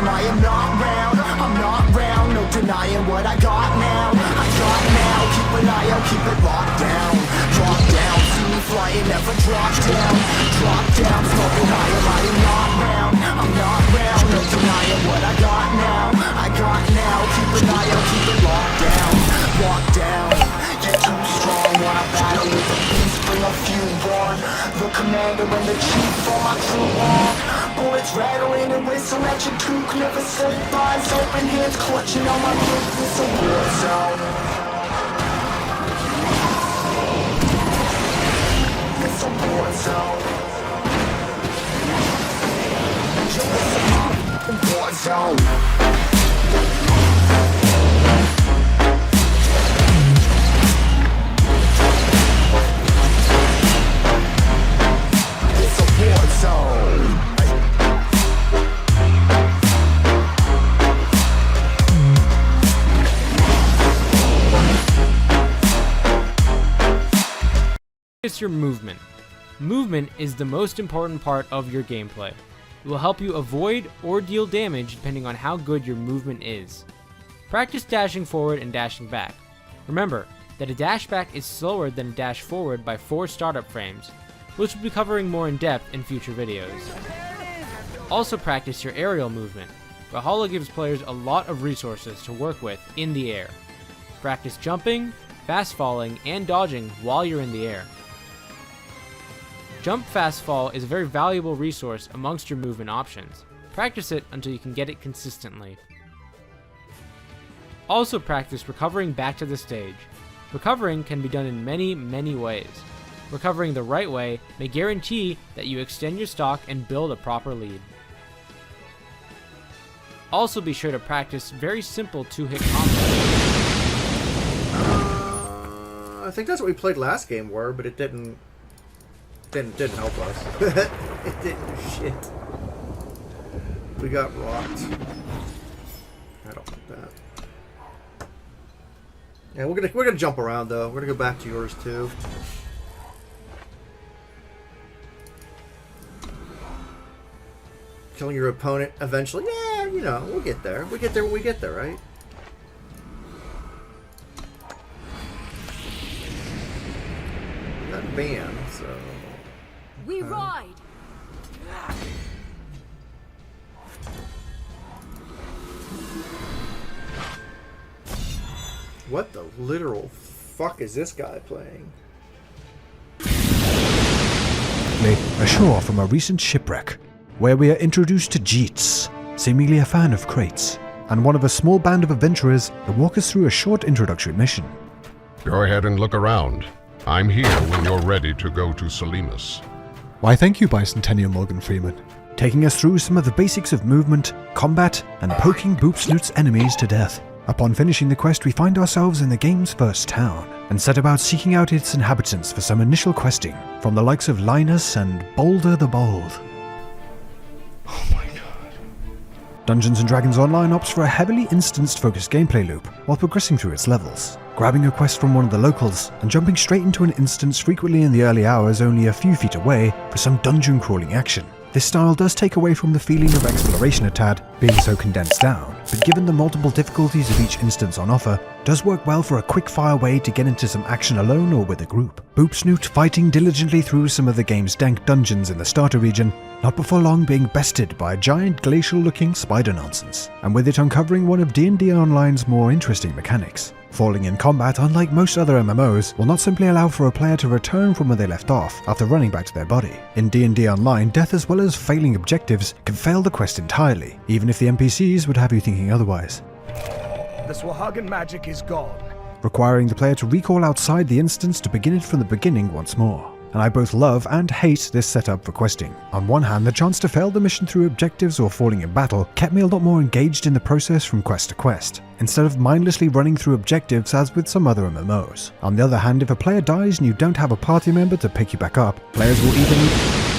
I am not round, I'm not round, no denying what I got now. I got now, keep an eye out, keep it locked down. Drop down, see me flying, never drop down. Drop down, smoking higher, I am not round, I'm not round, no denying what I got now. I got now, keep an eye out, keep it locked down. Lock down, you're too strong, wanna battle with the beast, bring a few on. The commander and the chief for my true on. Bullets rattling and whistle at your toque, never sleep, eyes open, hands clutching on my book. It's a war zone. It's a war zone. It's a war zone. Practice your movement. Movement is the most important part of your gameplay. It will help you avoid or deal damage depending on how good your movement is. Practice dashing forward and dashing back. Remember that a dash back is slower than a dash forward by 4 startup frames, which we'll be covering more in depth in future videos. Also practice your aerial movement. Valhalla gives players a lot of resources to work with in the air. Practice jumping, fast falling, and dodging while you're in the air. Jump fast fall is a very valuable resource amongst your movement options. Practice it until you can get it consistently. Also practice recovering back to the stage. Recovering can be done in many ways. Recovering the right way may guarantee that you extend your stock and build a proper lead. Also be sure to practice very simple 2-hit combos. I think that's what we played last game but it didn't help us. It didn't do shit. We got rocked. I don't like that. Yeah, we're gonna jump around though. We're gonna go back to yours too. Killing your opponent eventually. Yeah, you know, we'll get there. We get there when we get there, right? That van, so we ride. What the literal fuck is this guy playing? Ashore from a recent shipwreck, where we are introduced to Jeets, seemingly a fan of crates, and one of a small band of adventurers that walk us through a short introductory mission. Go ahead and look around. I'm here when you're ready to go to Salimus. Why thank you, Bicentennial Morgan Freeman, taking us through some of the basics of movement, combat, and poking Boop Snoot's enemies to death. Upon finishing the quest, we find ourselves in the game's first town, and set about seeking out its inhabitants for some initial questing, from the likes of Linus and Boulder the Bold. Oh my god. Dungeons & Dragons Online opts for a heavily instanced-focused gameplay loop while progressing through its levels, grabbing a quest from one of the locals and jumping straight into an instance frequently in the early hours only a few feet away for some dungeon crawling action. This style does take away from the feeling of exploration a tad, being so condensed down, but given the multiple difficulties of each instance on offer, does work well for a quick-fire way to get into some action alone or with a group. Boop Snoot fighting diligently through some of the game's dank dungeons in the starter region, not before long being bested by a giant glacial-looking spider nonsense, and with it uncovering one of D&D Online's more interesting mechanics. Falling in combat, unlike most other MMOs, will not simply allow for a player to return from where they left off after running back to their body. In D&D Online, death as well as failing objectives can fail the quest entirely, even if the NPCs would have you thinking otherwise. The Swahagan magic is gone, requiring the player to recall outside the instance to begin it from the beginning once more. And I both love and hate this setup for questing. On one hand, the chance to fail the mission through objectives or falling in battle kept me a lot more engaged in the process from quest to quest, instead of mindlessly running through objectives as with some other MMOs. On the other hand, if a player dies and you don't have a party member to pick you back up, players will either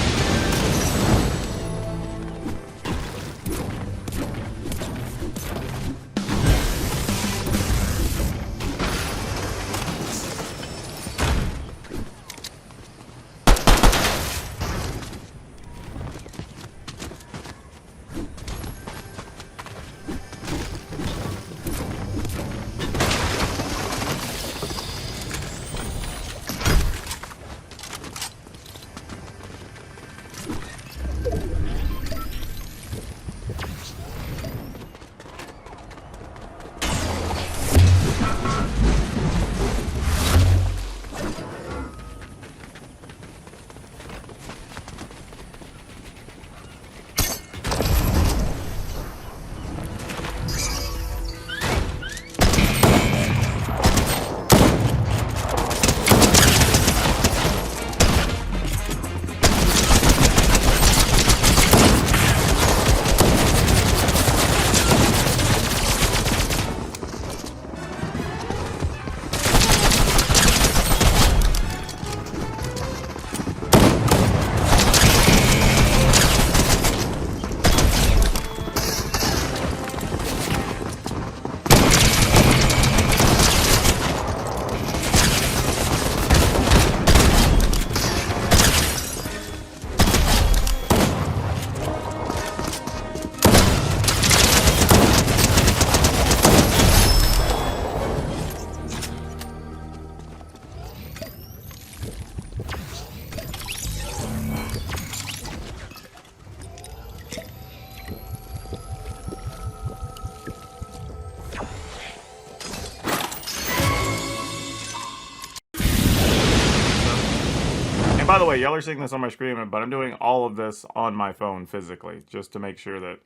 by the way, y'all are seeing this on my screen, but I'm doing all of this on my phone physically, just to make sure that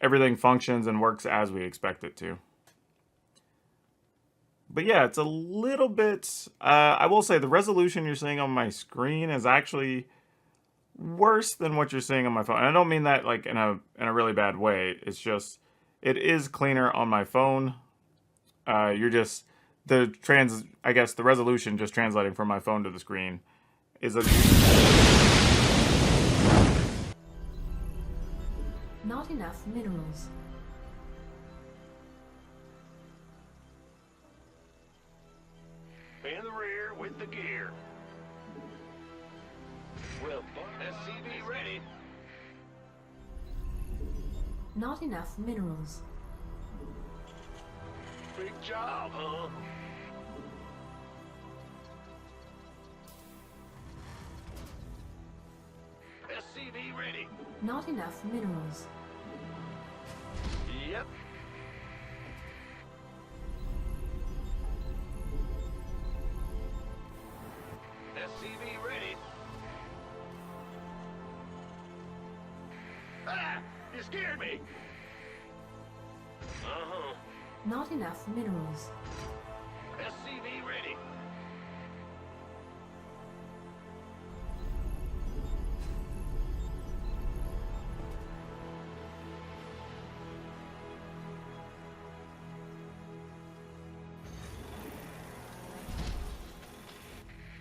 everything functions and works as we expect it to. But yeah, it's a little bit... I will say the resolution you're seeing on my screen is actually worse than what you're seeing on my phone. And I don't mean that like in a really bad way. It's just it is cleaner on my phone. You're just I guess the resolution just translating from my phone to the screen is a... Not enough minerals. In the rear with the gear. Well, SCV ready. Not enough minerals. Big job, huh? SCV ready. Not enough minerals. Yep. SCV ready. Ah! You scared me! Uh-huh. Not enough minerals. SCV ready.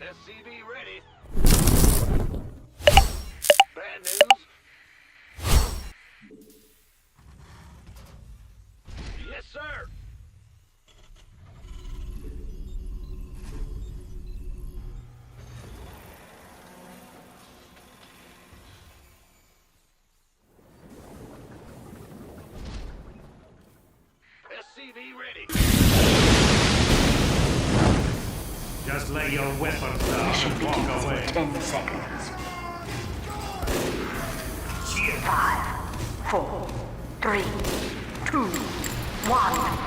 SCV ready. Bad news. Yes, sir. SCV ready. Just lay your weapons down and walk away. 10 seconds. 5, 4, 3, 2, 1.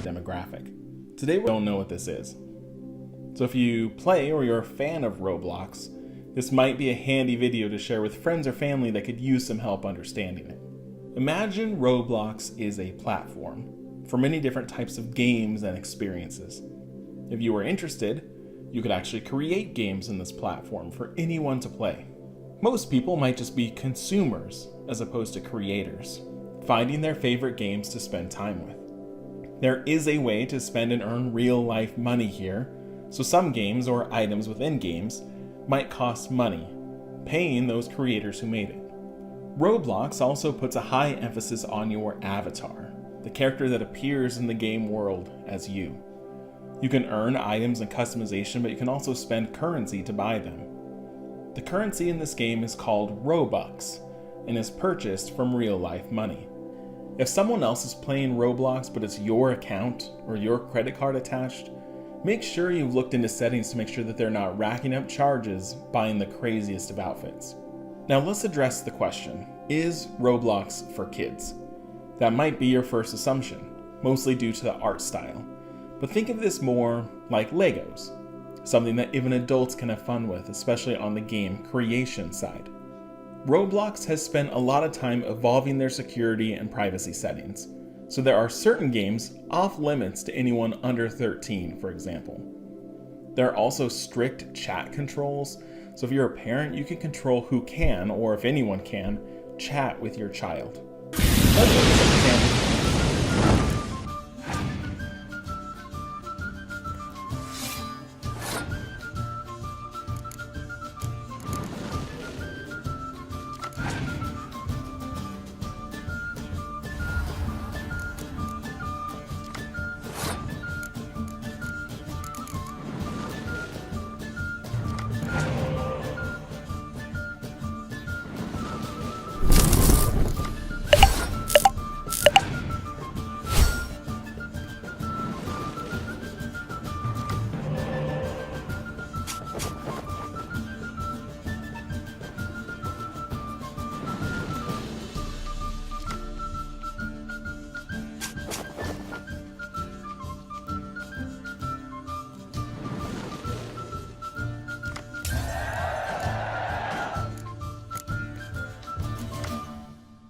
Demographic. Today we don't know what this is. So if you play or you're a fan of Roblox, this might be a handy video to share with friends or family that could use some help understanding it. Imagine Roblox is a platform for many different types of games and experiences. If you were interested, you could actually create games in this platform for anyone to play. Most people might just be consumers as opposed to creators, finding their favorite games to spend time with. There is a way to spend and earn real-life money here, so some games or items within games might cost money, paying those creators who made it. Roblox also puts a high emphasis on your avatar, the character that appears in the game world as you. You can earn items and customization, but you can also spend currency to buy them. The currency in this game is called Robux and is purchased from real-life money. If someone else is playing Roblox but it's your account or your credit card attached, make sure you've looked into settings to make sure that they're not racking up charges buying the craziest of outfits. Now let's address the question, is Roblox for kids? That might be your first assumption, mostly due to the art style. But think of this more like Legos, something that even adults can have fun with, especially on the game creation side. Roblox has spent a lot of time evolving their security and privacy settings, so there are certain games off limits to anyone under 13, for example. There are also strict chat controls, so if you're a parent, you can control who can, or if anyone can, chat with your child. That being